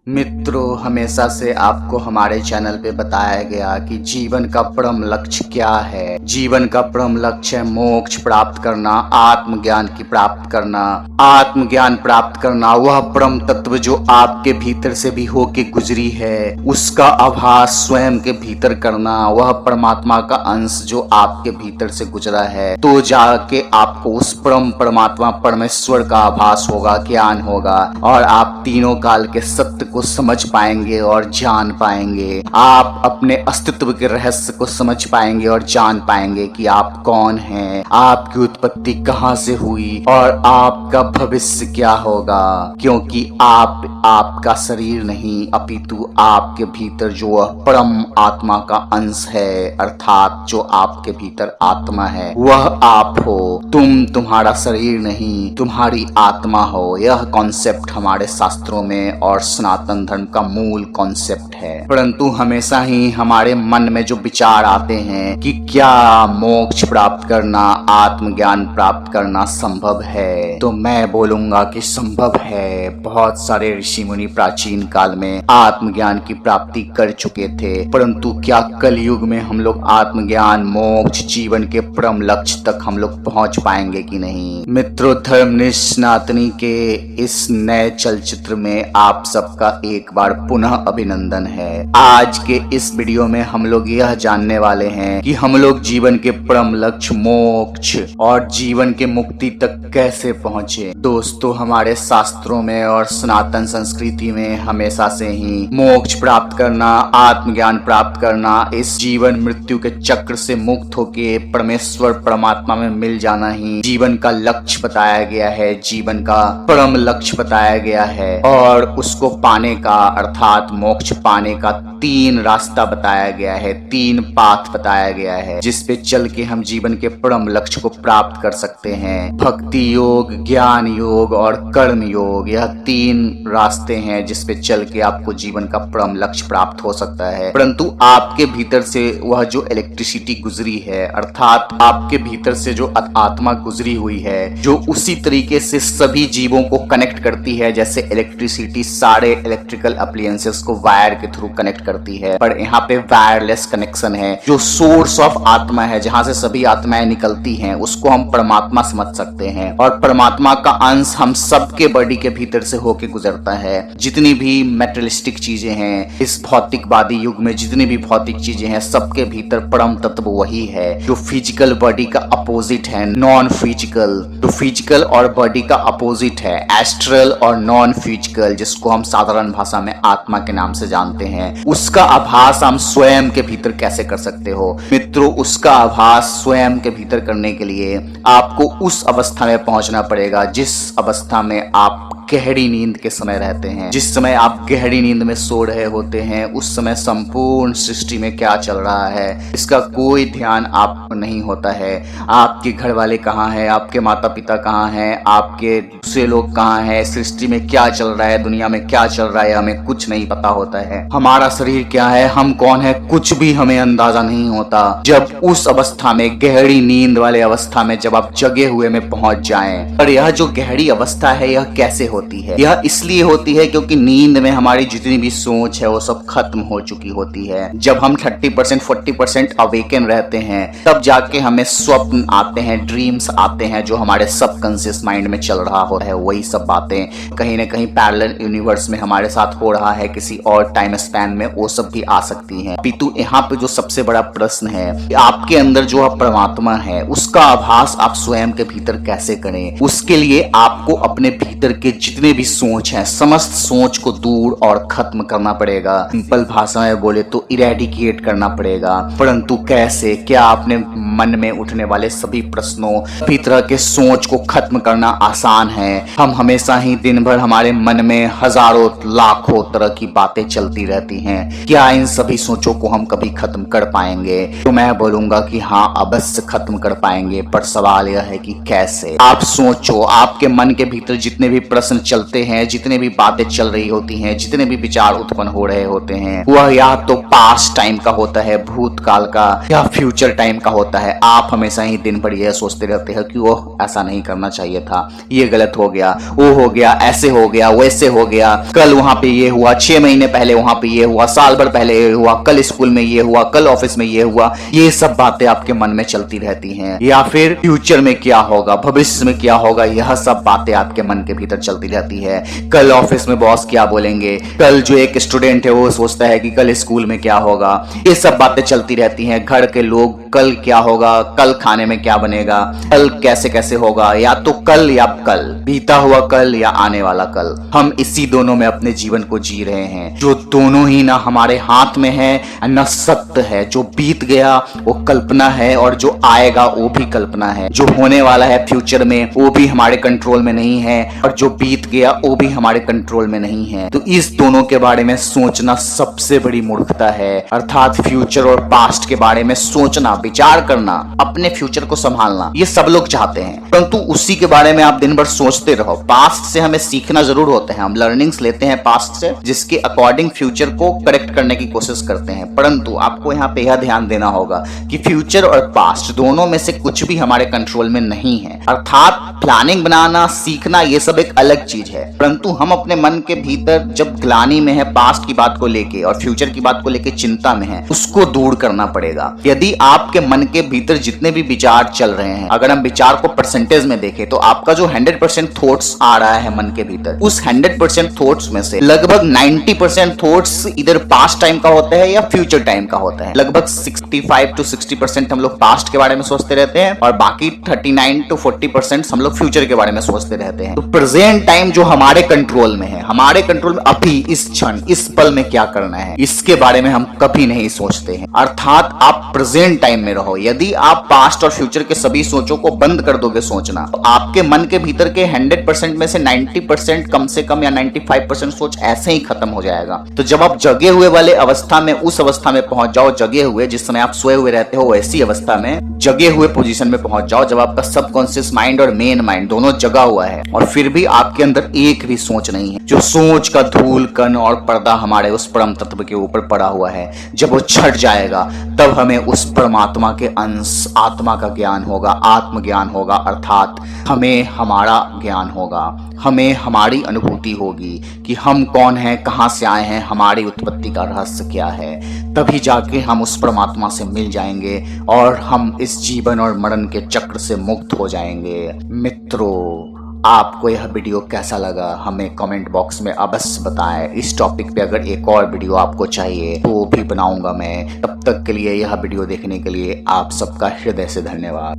मित्रों, हमेशा से आपको हमारे चैनल पे बताया गया कि जीवन का परम लक्ष्य क्या है। जीवन का परम लक्ष्य है मोक्ष प्राप्त करना, आत्मज्ञान की प्राप्त करना। आत्मज्ञान प्राप्त करना, वह परम तत्व जो आपके भीतर से भी होके गुजरी है, उसका आभास स्वयं के भीतर करना। वह परमात्मा का अंश जो आपके भीतर से गुजरा है, तो जाके आपको उस परम परमात्मा परमेश्वर का आभास होगा, ज्ञान होगा, और आप तीनों काल के सत्य को समझ पाएंगे और जान पाएंगे। आप अपने अस्तित्व के रहस्य को समझ पाएंगे और जान पाएंगे कि आप कौन हैं, आपकी उत्पत्ति कहां से हुई और आपका भविष्य क्या होगा। क्योंकि आप आपका शरीर नहीं, अपितु आपके भीतर जो वह परम आत्मा का अंश है, अर्थात जो आपके भीतर आत्मा है, वह आप हो। तुम तुम्हारा शरीर नहीं, तुम्हारी आत्मा हो। यह कॉन्सेप्ट हमारे शास्त्रों में और सनातन धर्म का मूल कॉन्सेप्ट है। परंतु हमेशा ही हमारे मन में जो विचार आते हैं कि क्या मोक्ष प्राप्त करना, आत्मज्ञान प्राप्त करना संभव है, तो मैं बोलूंगा कि संभव है। बहुत सारे ऋषि मुनि प्राचीन काल में आत्मज्ञान की प्राप्ति कर चुके थे, परंतु क्या कलयुग में हम लोग आत्मज्ञान, मोक्ष, जीवन के परम लक्ष्य तक हम लोग पहुंच पाएंगे कि नहीं। मित्रों, धर्मनिष्ठ सनातनी के इस नए चलचित्र में आप सबका एक बार पुनः अभिनंदन है। आज के इस वीडियो में हम लोग यह जानने वाले हैं कि हम लोग जीवन के परम लक्ष्य मोक्ष और जीवन के मुक्ति तक कैसे पहुंचे। दोस्तों, हमारे शास्त्रों में और सनातन संस्कृति में हमेशा से ही मोक्ष प्राप्त करना, आत्मज्ञान प्राप्त करना, इस जीवन मृत्यु के चक्र से मुक्त होके परमेश्वर परमात्मा में मिल जाना ही जीवन का लक्ष्य बताया गया है, जीवन का परम लक्ष्य बताया गया है। और उसको पाने का, अर्थात मोक्ष पाने का 3 रास्ता बताया गया है, 3 पाथ बताया गया है, जिस पे चल के हम जीवन के परम लक्ष्य को प्राप्त कर सकते हैं। भक्ति योग, ज्ञान योग और कर्म योग, यह 3 रास्ते हैं जिस पे चल के आपको जीवन का परम लक्ष्य प्राप्त हो सकता है। परंतु आपके भीतर से वह जो इलेक्ट्रिसिटी गुजरी है, अर्थात आपके भीतर से जो आत्मा गुजरी हुई है, जो उसी तरीके से सभी जीवों को कनेक्ट करती है जैसे इलेक्ट्रिसिटी सारे इलेक्ट्रिकल अप्लायंसेस को वायर के थ्रू कनेक्ट करती है। पर यहाँ पे वायरलेस कनेक्शन है। जो सोर्स ऑफ आत्मा है, जहां से सभी आत्माएं निकलती हैं, उसको हम परमात्मा समझ सकते हैं। और परमात्मा का अंश हम सबके बॉडी के भीतर से होके गुजरता है। जितनी भी मेटेरियलिस्टिक चीजें हैं इस भौतिकवादी युग में, जितनी भी भौतिक चीजें हैं, सबके भीतर परम तत्व वही है जो फिजिकल बॉडी का अपोजिट है, नॉन फिजिकल। तो फिजिकल और बॉडी का अपोजिट है एस्ट्रल और नॉन फिजिकल, जिसको हम साधारण भाषा में आत्मा के नाम से जानते हैं। उसका आभास हम स्वयं के भीतर कैसे कर सकते हो मित्रों? उसका आभास स्वयं के भीतर करने के लिए आपको उस अवस्था में पहुंचना पड़ेगा जिस अवस्था में आप गहरी नींद के समय रहते हैं। जिस समय आप गहरी नींद में सो रहे होते हैं, उस समय संपूर्ण सृष्टि में क्या चल रहा है इसका कोई ध्यान आपको नहीं होता है। आपके घर वाले कहाँ हैं, आपके माता पिता कहाँ हैं, आपके दूसरे लोग कहाँ हैं, सृष्टि में क्या चल रहा है, दुनिया में क्या चल रहा है, हमें कुछ नहीं पता होता है। हमारा शरीर क्या है, हम कौन है, कुछ भी हमें अंदाजा नहीं होता। जब उस अवस्था में, गहरी नींद वाले अवस्था में जब आप जगे हुए में पहुंच जाएं, और यह जो गहरी अवस्था है यह कैसे होती है? यह इसलिए होती है क्योंकि नींद में हमारी जितनी भी सोच है वो सब खत्म हो चुकी होती है। जब हम 30% 40% अवेकन रहते हैं, तब जाके हमें स्वप्न आते हैं, ड्रीम्स आते हैं, जो हमारे सबकॉन्शियस माइंड में चल रहा होता है। वही सब बातें कहीं ना कहीं पैरेलल यूनिवर्स में हमारे साथ हो रहा है, किसी और टाइम स्पैन में वो सब भी आ सकती हैं। पितु यहाँ पे जो सबसे बड़ा प्रश्न है कि आपके अंदर जो परमात्मा है उसका आभास आप स्वयं के भीतर कैसे करें? उसके लिए आपको अपने भीतर के जितने भी सोच है, समस्त सोच को दूर और खत्म करना पड़ेगा। सिंपल भाषा में बोले तो इरेडिकेट करना पड़ेगा। परंतु कैसे? क्या आपने मन में उठने वाले सभी प्रश्नों, सभी तरह के सोच को खत्म करना आसान है? हम हमेशा ही दिन भर हमारे मन में हजारों लाखों तरह की बातें चलती रहती हैं। क्या इन सभी सोचों को हम कभी खत्म कर पाएंगे? तो मैं बोलूंगा कि हाँ, अवश्य खत्म कर पाएंगे। पर सवाल यह है कि कैसे? आप सोचो, आपके मन के भीतर जितने भी प्रश्न प्रश्न चलते हैं, जितने भी बातें चल रही होती हैं, जितने भी विचार उत्पन्न हो रहे होते हैं, वह या तो पास्ट टाइम का होता है, भूतकाल का, या फ्यूचर टाइम का होता है। आप हमेशा ही दिन भर यह सोचते रहते हैं कि वो ऐसा नहीं करना चाहिए था, ये गलत हो गया, वो हो गया, ऐसे हो गया, वैसे हो गया, कल वहां पे ये हुआ, 6 महीने पहले वहां पे ये हुआ, साल भर पहले ये हुआ, कल स्कूल में ये हुआ, कल ऑफिस में ये हुआ। ये सब बातें आपके मन में चलती रहती हैं। या फिर फ्यूचर में क्या होगा, भविष्य में क्या होगा, यह सब बातें आपके मन के भीतर चलती रहती है। कल ऑफिस में बॉस क्या बोलेंगे, कल जो एक स्टूडेंट है वो सोचता है कि कल स्कूल में क्या होगा, ये सब बातें चलती रहती हैं। घर के लोग, कल क्या होगा, कल खाने में क्या बनेगा, कल कैसे कैसे होगा, या तो कल या कल, बीता हुआ कल या आने वाला कल। हम इसी दोनों में अपने जीवन को जी रहे हैं, जो दोनों ही ना हमारे हाथ में है न सत्य है। जो बीत गया वो कल्पना है, और जो आएगा वो भी कल्पना है। जो होने वाला है फ्यूचर में वो भी हमारे कंट्रोल में नहीं है, और जो बीत गया वो भी हमारे कंट्रोल में नहीं है। तो इस दोनों के बारे में सोचना सबसे बड़ी मूर्खता है। अर्थात फ्यूचर और पास्ट के बारे में सोचना, विचार करना, अपने फ्यूचर को संभालना, ये सब लोग चाहते हैं, परंतु उसी के बारे में आप दिन भर सोचते रहो। पास्ट से हमें सीखना जरूर होता है, हम लर्निंग्स लेते हैं पास्ट से, जिसके अकॉर्डिंग फ्यूचर को करेक्ट करने की कोशिश करते हैं। परंतु आपको यहाँ पे यह ध्यान देना होगा कि फ्यूचर और पास्ट दोनों में से कुछ भी हमारे कंट्रोल में नहीं है। अर्थात प्लानिंग बनाना, सीखना, ये सब एक अलग चीज है, परंतु हम अपने मन के भीतर जब ग्लानि में है, पास्ट की बात को लेके और फ्यूचर की बात को लेके चिंता में है, उसको दूर करना पड़ेगा। यदि आपके मन के भीतर जितने भी विचार चल रहे हैं, अगर हम विचार को परसेंटेज में देखें तो आपका जो 100% थॉट्स आ रहा है मन के भीतर, उस 100% थॉट्स में से लगभग 90% थॉट्स इधर पास्ट टाइम का होता है या फ्यूचर टाइम का होता है। लगभग 65 to 60% हम लोग पास्ट के बारे में सोचते रहते हैं, और बाकी 39 to 40% हम लोग फ्यूचर के बारे में सोचते रहते हैं। तो प्रेजेंट टाइम जो हमारे कंट्रोल में है, हमारे कंट्रोल में अभी इस क्षण इस पल में क्या करना है, इसके बारे में हम कभी नहीं सोचते हैं। अर्थात आप प्रेजेंट टाइम में रहो। यदि आप पास्ट और फ्यूचर के सभी सोचों को बंद कर दोगे सोचना, तो आपके मन के भीतर के 100% में से 90% कम से कम या 95% सोच ऐसे ही खत्म हो जाएगा। तो जब आप जगे हुए वाले अवस्था में, उस अवस्था में पहुंच जाओ, जगे हुए, जिस समय आप सोए हुए रहते हो वैसी अवस्था में जगे हुए पोजीशन में पहुंच जाओ, जब आपका सबकॉन्शियस माइंड और मेन माइंड दोनों जगा हुआ है, और फिर भी आपके अंदर एक भी सोच नहीं है, जो सोच का धूल कण और पर्दा हमारे उस परम तत्व के ऊपर पड़ा हुआ है, जब वो छट जाएगा तब हमें उस परमात्मा के अंश आत्मा का ज्ञान होगा, आत्मज्ञान होगा। अर्थात हमें हमारा ज्ञान होगा, हमें हमारी अनुभूति होगी कि हम कौन हैं, कहां से आए हैं, हमारी उत्पत्ति का रहस्य क्या है। तभी जाके हम उस परमात्मा से मिल जाएंगे और हम इस जीवन और मरण के चक्र से मुक्त हो जाएंगे। मित्रों, आपको यह वीडियो कैसा लगा हमें कमेंट बॉक्स में अवश्य बताएं। इस टॉपिक पे अगर एक और वीडियो आपको चाहिए तो भी बनाऊंगा मैं। तब तक के लिए यह वीडियो देखने के लिए आप सबका हृदय से धन्यवाद।